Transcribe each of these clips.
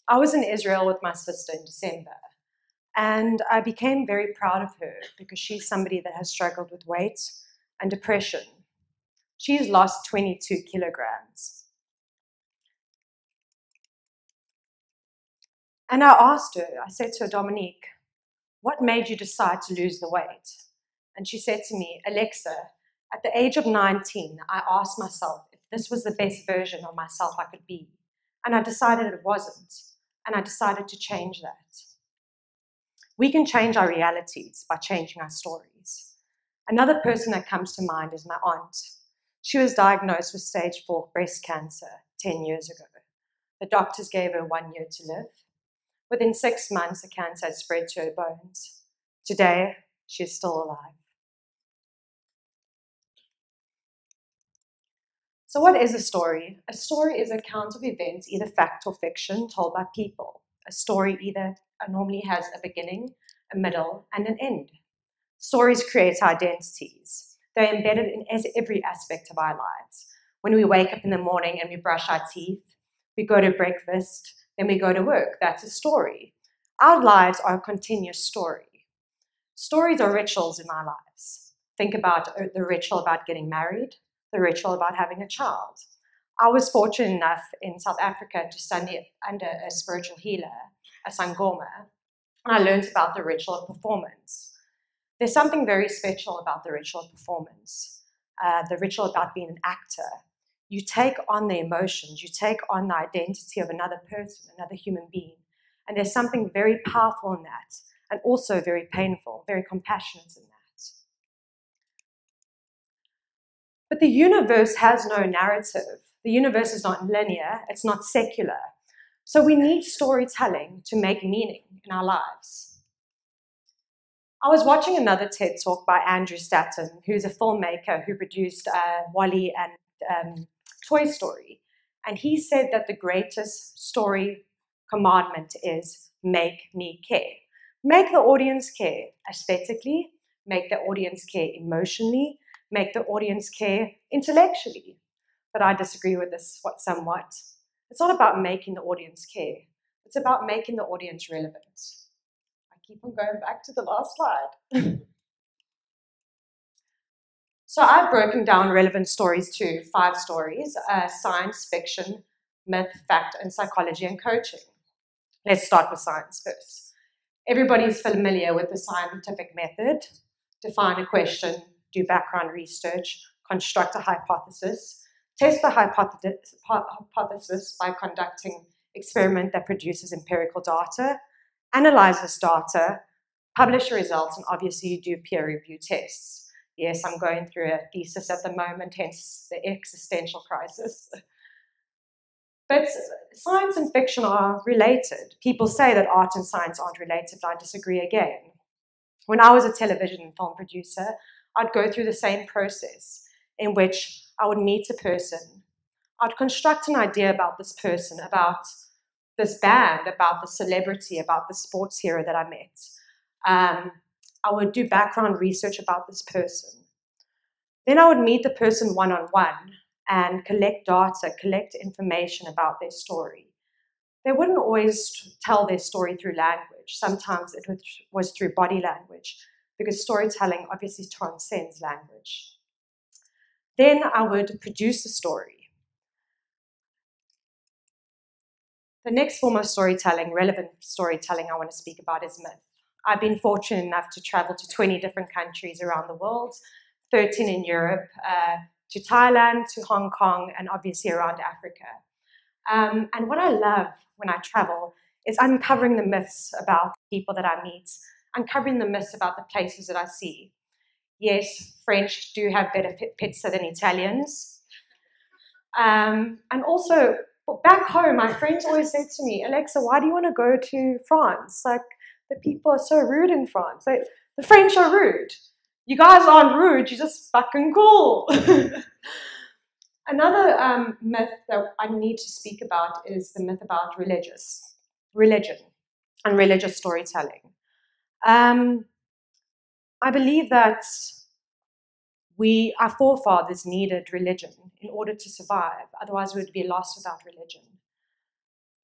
I was in Israel with my sister in December, and I became very proud of her because she's somebody that has struggled with weight and depression. She's lost 22 kilograms. And I asked her, I said to her, Dominique, what made you decide to lose the weight? And she said to me, Alexa, at the age of 19, I asked myself if this was the best version of myself I could be. And I decided it wasn't. And I decided to change that. We can change our realities by changing our stories. Another person that comes to mind is my aunt. She was diagnosed with stage 4 breast cancer 10 years ago. The doctors gave her 1 year to live. Within 6 months, the cancer had spread to her bones. Today, she is still alive. So what is a story? A story is an account of events, either fact or fiction, told by people. A story either normally has a beginning, a middle, and an end. Stories create identities. They're embedded in every aspect of our lives. When we wake up in the morning and we brush our teeth, we go to breakfast, then we go to work. That's a story. Our lives are a continuous story. Stories are rituals in our lives. Think about the ritual about getting married, the ritual about having a child. I was fortunate enough in South Africa to study under a spiritual healer, a Sangoma, and I learned about the ritual of performance. There's something very special about the ritual of performance, the ritual about being an actor. You take on the emotions, you take on the identity of another person, another human being, and there's something very powerful in that, and also very painful, very compassionate in that. But the universe has no narrative. The universe is not linear, it's not secular. So we need storytelling to make meaning in our lives. I was watching another TED Talk by Andrew Stanton, who's a filmmaker who produced WALL-E and Toy Story. And he said that the greatest story commandment is make me care. Make the audience care aesthetically, make the audience care emotionally, make the audience care intellectually. But I disagree with this somewhat. It's not about making the audience care. It's about making the audience relevant. I keep on going back to the last slide. So I've broken down relevant stories to 5 stories: science, fiction, myth, fact, and psychology and coaching. Let's start with science first. Everybody's familiar with the scientific method. Define a question, do background research, construct a hypothesis, test the hypothesis by conducting experiment that produces empirical data, analyze this data, publish your results, and obviously you do peer review tests. Yes, I'm going through a thesis at the moment, hence the existential crisis. But science and fiction are related. People say that art and science aren't related, but I disagree again. When I was a television and film producer, I'd go through the same process in which I would meet a person. I'd construct an idea about this person, about this band, about the celebrity, about the sports hero that I met. I would do background research about this person. Then I would meet the person one-on-one and collect data, collect information about their story. They wouldn't always tell their story through language. Sometimes it was through body language, because storytelling obviously transcends language. Then I would produce a story. The next form of storytelling, relevant storytelling I want to speak about, is myth. I've been fortunate enough to travel to 20 different countries around the world, 13 in Europe, to Thailand, to Hong Kong, and obviously around Africa. And what I love when I travel is uncovering the myths about people that I meet, uncovering the myths about the places that I see. Yes, French do have better pizza than Italians. And also, back home, my friends always said to me, Alexa, why do you want to go to France? Like, the people are so rude in France. The French are rude. You guys aren't rude, you're just fucking cool. Another myth that I need to speak about is the myth about religion and religious storytelling. I believe that our forefathers needed religion in order to survive. Otherwise, we would be lost without religion.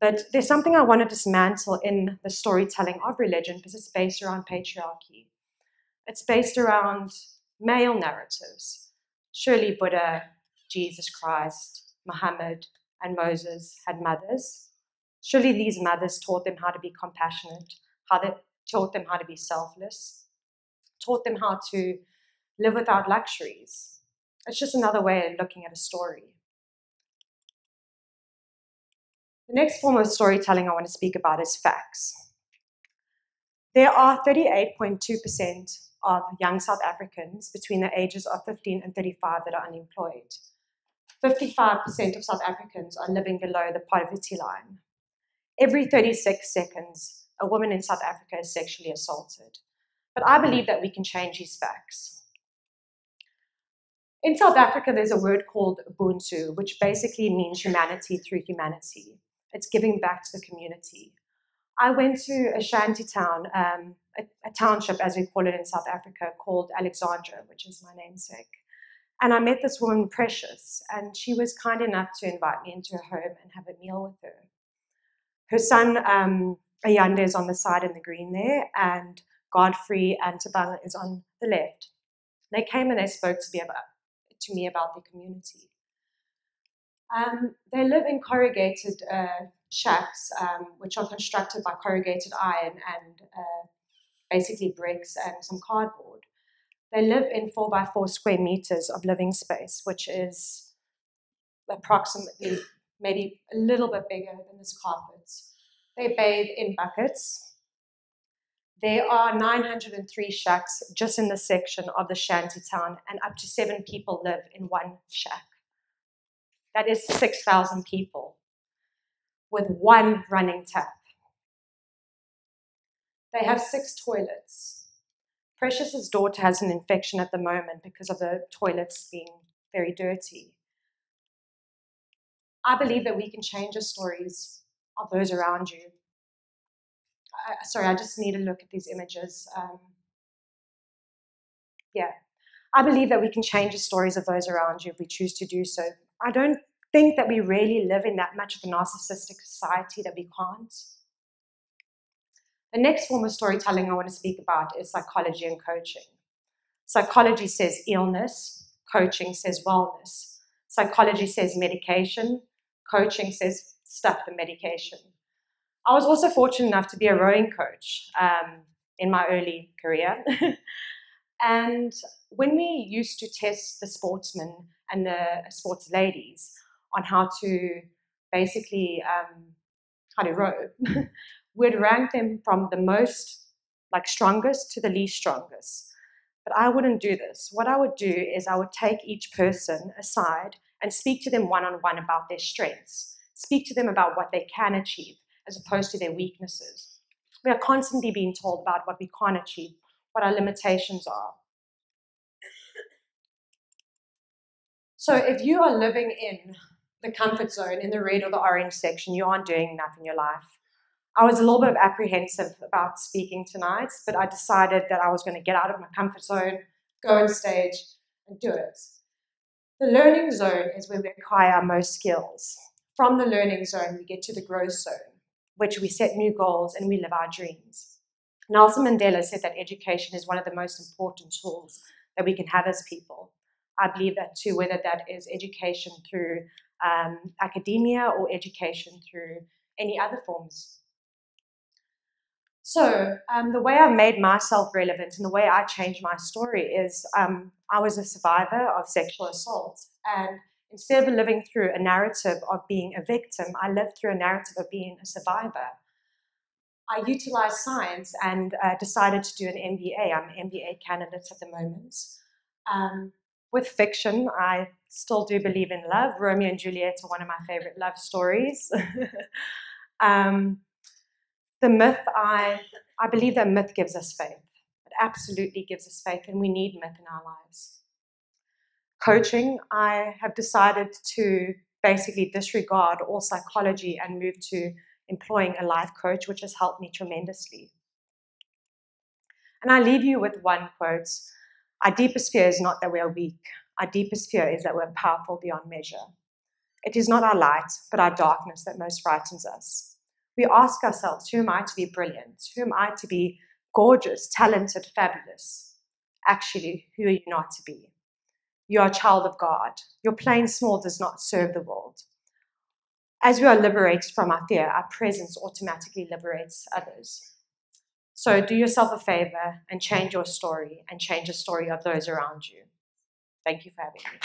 But there's something I want to dismantle in the storytelling of religion because it's based around patriarchy. It's based around male narratives. Surely Buddha, Jesus Christ, Muhammad, and Moses had mothers. Surely these mothers taught them how to be compassionate, taught them how to be selfless, taught them how to live without luxuries. It's just another way of looking at a story. The next form of storytelling I want to speak about is facts. There are 38.2% of young South Africans between the ages of 15 and 35 that are unemployed. 55% of South Africans are living below the poverty line. Every 36 seconds, a woman in South Africa is sexually assaulted. But I believe that we can change these facts. In South Africa, there's a word called Ubuntu, which basically means humanity through humanity. It's giving back to the community. I went to a shanty town, a township, as we call it in South Africa, called Alexandra, which is my namesake. And I met this woman, Precious, and she was kind enough to invite me into her home and have a meal with her. Her son, Ayanda, is on the side in the green there, and Godfrey and Tabanga is on the left. They came and they spoke to me about their community. They live in corrugated shacks, which are constructed by corrugated iron and basically bricks and some cardboard. They live in 4x4 square meters of living space, which is approximately maybe a little bit bigger than this carpet. They bathe in buckets. There are 903 shacks just in this section of the shanty town, and up to 7 people live in one shack. That is 6,000 people with one running tap. They have 6 toilets. Precious's daughter has an infection at the moment because of the toilets being very dirty. I believe that we can change the stories of those around you. Sorry, I just need to look at these images. I believe that we can change the stories of those around you if we choose to do so. I don't think that we really live in that much of a narcissistic society that we can't. The next form of storytelling I want to speak about is psychology and coaching. Psychology says illness, coaching says wellness. Psychology says medication, coaching says stuff the medication. I was also fortunate enough to be a rowing coach in my early career. And when we used to test the sportsmen and the sports ladies on how to basically how to row, we'd rank them from the most strongest to the least strongest. But I wouldn't do this. What I would do is I would take each person aside and speak to them one-on-one about their strengths, speak to them about what they can achieve as opposed to their weaknesses. We are constantly being told about what we can't achieve, what our limitations are. So if you are living in the comfort zone, in the red or the orange section, you aren't doing enough in your life. I was a little bit apprehensive about speaking tonight, but I decided that I was going to get out of my comfort zone, go on stage, and do it. The learning zone is where we acquire our most skills. From the learning zone, we get to the growth zone, which we set new goals and we live our dreams. Nelson Mandela said that education is one of the most important tools that we can have as people. I believe that too, whether that is education through academia or education through any other forms. So the way I've made myself relevant and the way I changed my story is I was a survivor of sexual assault, and instead of living through a narrative of being a victim, I lived through a narrative of being a survivor. I utilized science and decided to do an MBA. I'm an MBA candidate at the moment. With fiction, I still do believe in love. Romeo and Juliet are one of my favorite love stories. The myth, I believe that myth gives us faith. It absolutely gives us faith, and we need myth in our lives. Coaching, I have decided to basically disregard all psychology and move to employing a life coach, which has helped me tremendously. And I leave you with one quote. Our deepest fear is not that we are weak. Our deepest fear is that we're powerful beyond measure. It is not our light, but our darkness that most frightens us. we ask ourselves, who am I to be brilliant? Who am I to be gorgeous, talented, fabulous? Actually, who are you not to be? You are a child of God. Your playing small does not serve the world. As we are liberated from our fear, our presence automatically liberates others. So do yourself a favor and change your story and change the story of those around you. Thank you for having me.